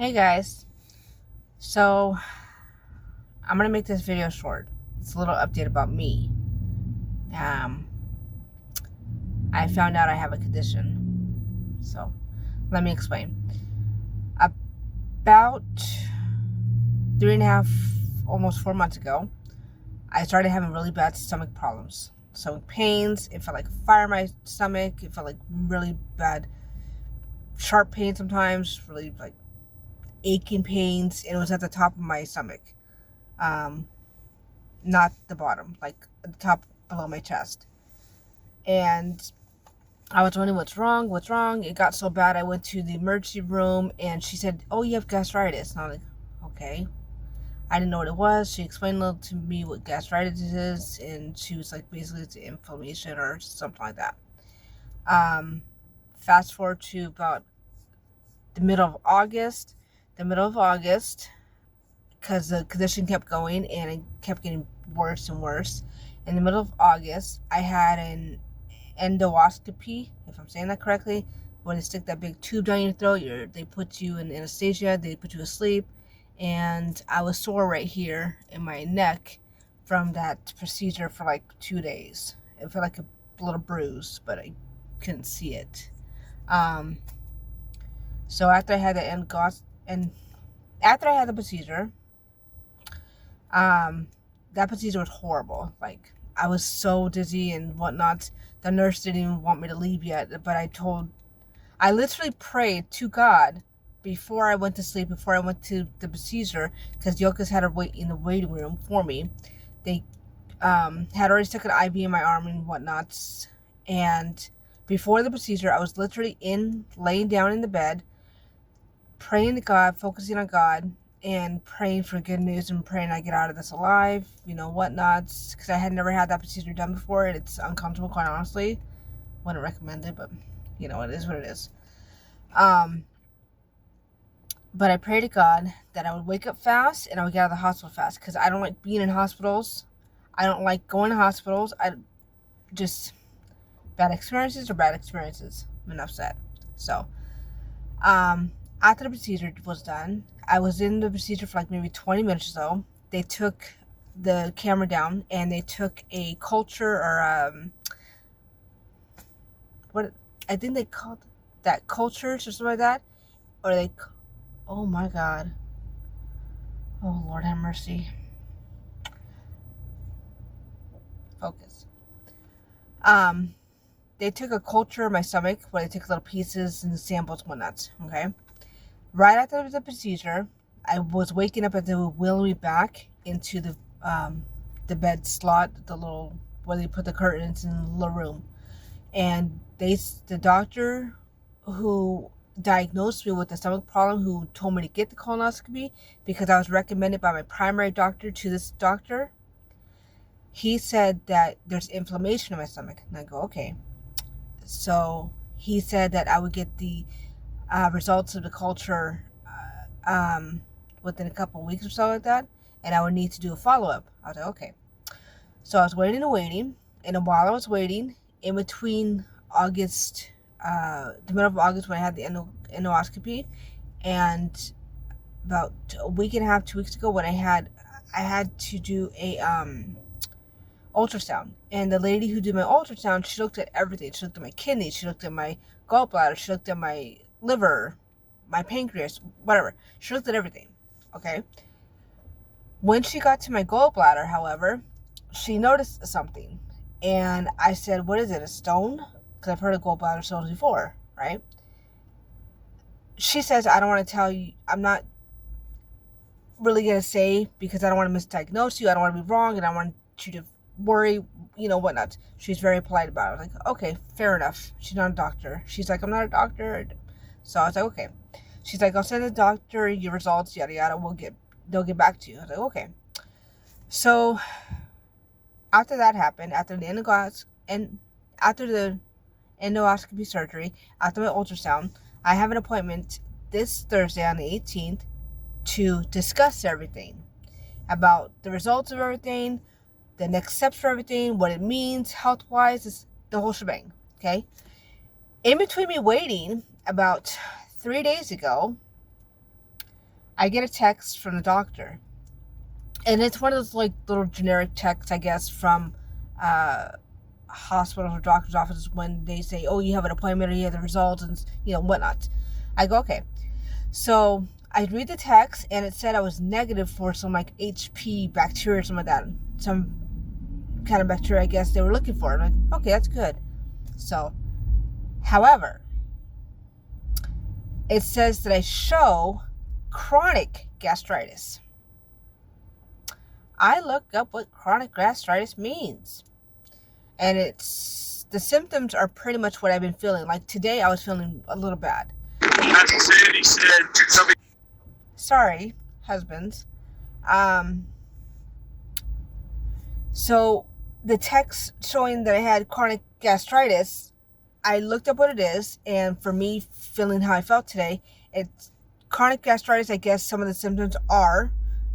Hey guys, so I'm gonna make this video short. It's a little update about me. Um, I found out I have a condition. So let me explain. About 3.5, almost 4 months ago, I started having really bad stomach problems. Stomach pains. It felt like fire in my stomach. It felt like really bad, sharp pain sometimes. Really like aching pains, and it was at the top of my stomach. Um, Not the bottom, like at the top below my chest. And I was wondering what's wrong, It got so bad I went to the emergency room and she said, "Oh, you have gastritis." And I was like, okay. I didn't know what it was. She explained a little to me what gastritis is, and she was like, basically it's inflammation or something like that. Um, Fast forward to about the middle of August. Because the condition kept going and it kept getting worse and worse. In the middle of August, I had an endoscopy, if I'm saying that correctly, when they stick that big tube down your throat. They put you in anesthesia, they put you asleep, and I was sore right here in my neck from that procedure for like 2 days. It felt like a little bruise, but I couldn't see it. Um, so after I had the procedure, that procedure was horrible. Like, I was so dizzy and whatnot. The nurse didn't even want me to leave yet, but I literally prayed to God before I went to sleep, before I went to the procedure, because Yokas had to wait in the waiting room for me. They had already stuck an IV in my arm and whatnot. And before the procedure, I was literally laying down in the bed, praying to God, focusing on God, and praying for good news and praying I get out of this alive, whatnot. Because I had never had that procedure done before, and it's uncomfortable, quite honestly. Wouldn't recommend it, but it is what it is. But I pray to God that I would wake up fast and I would get out of the hospital fast, because I don't like being in hospitals. I don't like going to hospitals. I just bad experiences. Enough said. So, after the procedure was done, I was in the procedure for like maybe 20 minutes or so. They took the camera down and they took a culture, or what I think they called that, cultures or something like that. Or oh my God. Oh Lord have mercy. Focus. They took a culture of my stomach where they took little pieces and samples and whatnot. Okay. Right after the procedure, I was waking up and they were wheeling me back into the bed slot, the little where they put the curtains in the little room. And the doctor who diagnosed me with the stomach problem, who told me to get the colonoscopy because I was recommended by my primary doctor to this doctor, he said that there's inflammation in my stomach. And I go, okay. So he said that I would get the results of the culture within a couple of weeks or so, like that, and I would need to do a follow-up. I was like, okay. So I was waiting, and while I was waiting, in between August, the middle of August, when I had the endoscopy, and about a week and a half, 2 weeks ago, when I had to do a ultrasound. And the lady who did my ultrasound, she looked at everything. She looked at my kidneys, she looked at my gallbladder, she looked at my liver, my pancreas, whatever. She looked at everything. Okay. When she got to my gallbladder, however, she noticed something. And I said, "What is it, a stone?" Because I've heard of gallbladder stones before, right? She says, "I don't want to tell you. I'm not really going to say, because I don't want to misdiagnose you. I don't want to be wrong, and I want you to worry, whatnot." She's very polite about it. I was like, okay, fair enough. She's not a doctor. She's like, "I'm not a doctor." So I was like, okay. She's like, "I'll send the doctor your results, yada yada. They'll get back to you." I was like, okay. So after that happened, after the endoscopy surgery, after my ultrasound, I have an appointment this Thursday on the 18th to discuss everything about the results of everything, the next steps for everything, what it means health-wise, the whole shebang. Okay. In between me waiting, about 3 days ago, I get a text from the doctor, and it's one of those like little generic texts, I guess, from hospitals or doctor's offices when they say, "Oh, you have an appointment, or you have the results," and whatnot. I go, okay. So I read the text, and it said I was negative for some like HP bacteria or something like that, some kind of bacteria I guess they were looking for. I'm like, okay, that's good. So, however, it says that I show chronic gastritis. I looked up what chronic gastritis means, and the symptoms are pretty much what I've been feeling. Like today, I was feeling a little bad. He said, sorry, husbands. So the text showing that I had chronic gastritis, I looked up what it is, and for me feeling how I felt today, it's chronic gastritis. I guess some of the symptoms are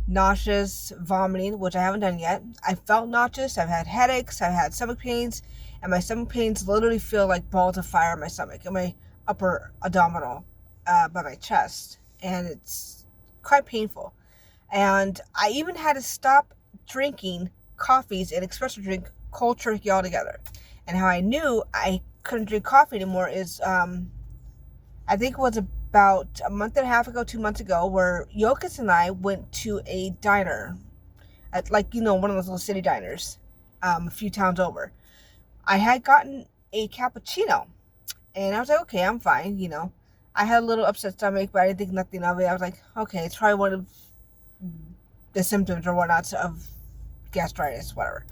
nauseous, vomiting, which I haven't done yet. I felt nauseous. I've had headaches. I've had stomach pains, and my stomach pains literally feel like balls of fire in my stomach, in my upper abdominal, by my chest, and it's quite painful. And I even had to stop drinking coffees and espresso drink cold turkey altogether. And how I knew I couldn't drink coffee anymore is I think it was about a month and a half ago, 2 months ago, where Yokas and I went to a diner at one of those little city diners, a few towns over. I had gotten a cappuccino, and I was like, okay, I'm fine. I had a little upset stomach, but I didn't think nothing of it. I was like, okay, it's probably one of the symptoms or whatnot of gastritis, whatever.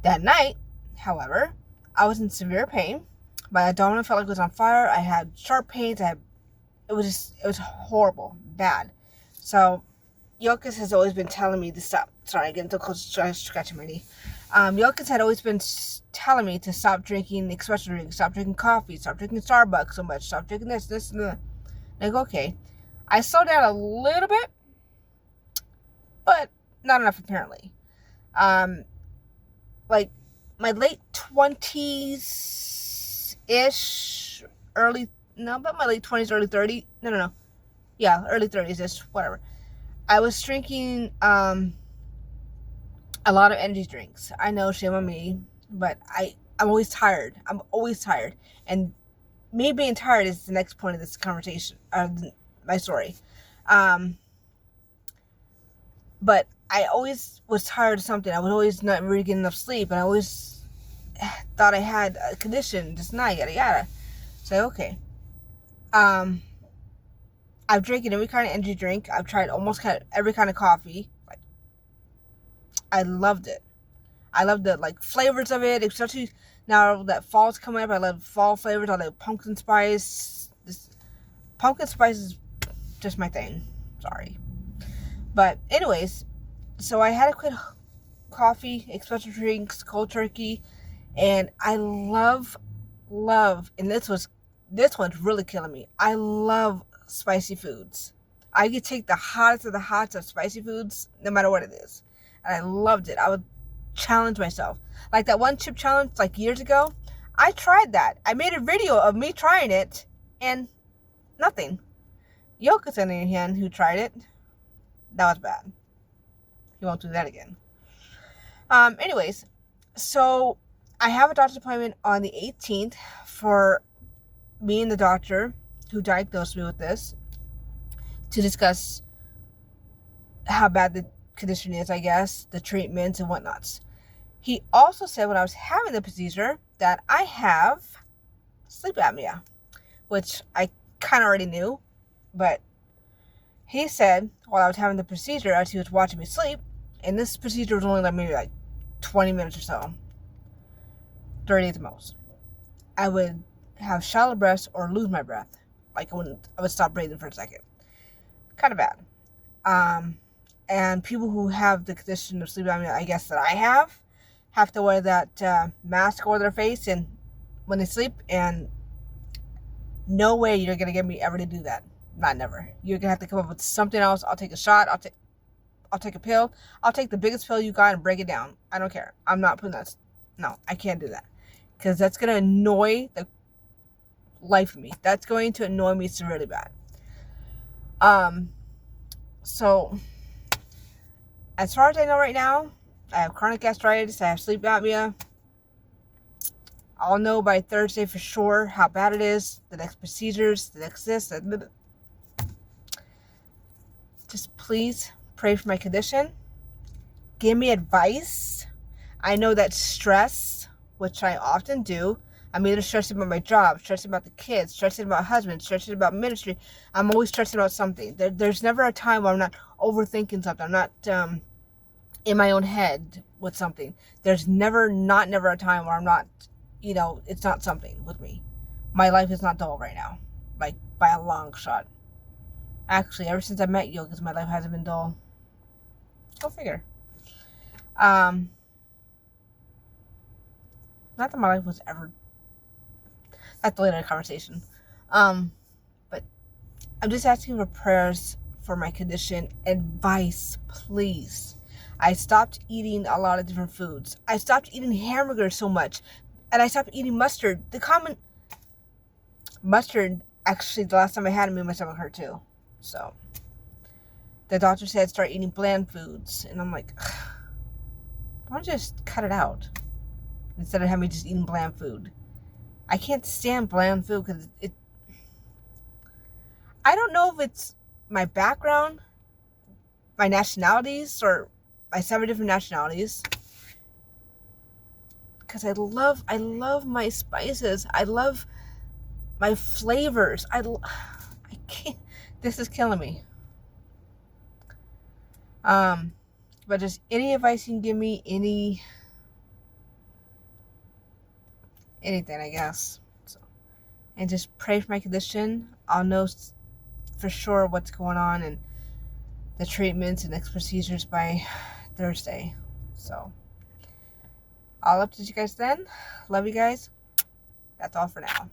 That night, however, I was in severe pain. My abdomen felt like it was on fire. I had sharp pains. It was horrible, bad. So, Yokas has always been telling me to stop. Sorry, I get too close to scratching my knee. Yokas had always been telling me to stop drinking espresso drinks, stop drinking coffee, stop drinking Starbucks so much, stop drinking this, and that. And I go, okay. I slowed down a little bit, but not enough apparently. Like my late 20s ish, my late 20s, early 30s. No. Yeah, early 30s ish, whatever. I was drinking a lot of energy drinks. I know, shame on me, but I'm always tired. And me being tired is the next point of this conversation, my story. But I always was tired of something. I was always not really getting enough sleep, and I always thought I had a condition, just not yada yada. So okay. I've drinking every kind of energy drink. I've tried almost every kind of coffee. Like, I loved it. I love the flavors of it, especially now that fall's coming up. I love fall flavors. I like pumpkin spice. Pumpkin spice is just my thing. Sorry. But anyways, so I had to quit coffee, espresso drinks, cold turkey, and I love, and this one's really killing me. I love spicy foods. I could take the hottest of the hots of spicy foods, no matter what it is. And I loved it. I would challenge myself. Like that one chip challenge years ago, I tried that. I made a video of me trying it, and nothing. Yokas on the other hand, who tried it, that was bad. He won't do that again. Anyways, so I have a doctor's appointment on the 18th for me and the doctor who diagnosed me with this to discuss how bad the condition is, I guess, the treatments and whatnots. He also said when I was having the procedure that I have sleep apnea, which I kind of already knew, but he said while I was having the procedure, as he was watching me sleep, and this procedure was only maybe 20 minutes or so, 30 at the most, I would have shallow breaths or lose my breath. I would stop breathing for a second. Kind of bad. And people who have the condition of sleep apnea, I guess that I have to wear that mask over their face and when they sleep, and no way you're gonna get me ever to do that. Not never. You're gonna have to come up with something else. I'll take a shot. I'll take a pill. I'll take the biggest pill you got and break it down. I don't care. I'm not putting that. No, I can't do that, because that's gonna annoy the life of me. That's going to annoy me severely bad. So, as far as I know right now, I have chronic gastritis, I have sleep apnea. I'll know by Thursday for sure how bad it is, the next procedures, the next this. Just please pray for my condition. Give me advice. I know that stress, which I often do, I'm either stressing about my job, stressing about the kids, stressing about husband, stressing about ministry. I'm always stressing about something. There's never a time where I'm not overthinking something. I'm not in my own head with something. There's never a time where I'm not, it's not something with me. My life is not dull right now, like by a long shot. Actually, ever since I met you, because my life hasn't been dull. Go figure. Not that my life was ever. That's the later conversation. But I'm just asking for prayers for my condition. Advice, please. I stopped eating a lot of different foods. I stopped eating hamburgers so much. And I stopped eating mustard. The common mustard, actually, the last time I had it, made my stomach hurt too. So, the doctor said start eating bland foods. And I'm like, why don't you just cut it out? Instead of having me just eating bland food. I can't stand bland food because I don't know if it's my background, my nationalities, or my 7 different nationalities. Because I love my spices. I love my flavors. I can't. This is killing me. But just any advice you can give me, anything, I guess. So, and just pray for my condition. I'll know for sure what's going on and the treatments and next procedures by Thursday. So, I'll update you guys then. Love you guys. That's all for now.